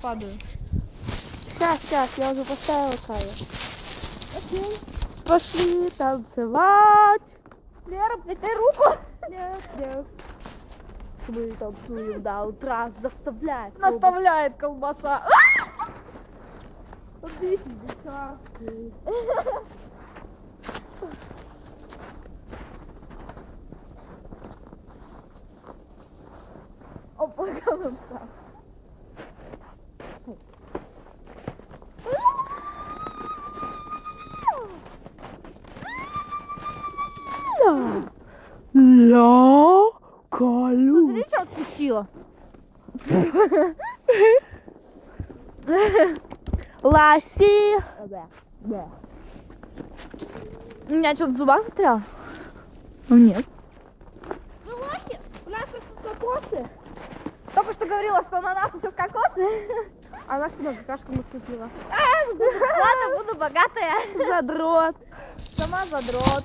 падаю. Сейчас, я уже поставила камеру. Окей. Пошли танцевать. Лера, дай руку. Нет. Мы танцуем до утра, заставляет. Наставляет колбаса. Опа, колбаса. Ля, Калю. Смотри, что откусила. Ласи. У меня что-то в зубах застряло? Ну нет. Ну, лохи, у нас растут кокосы. Только что говорила, что ананас сейчас кокосы. А Настя на какашку наступила. Ладно, буду богатая. Задрот. Сама задрот.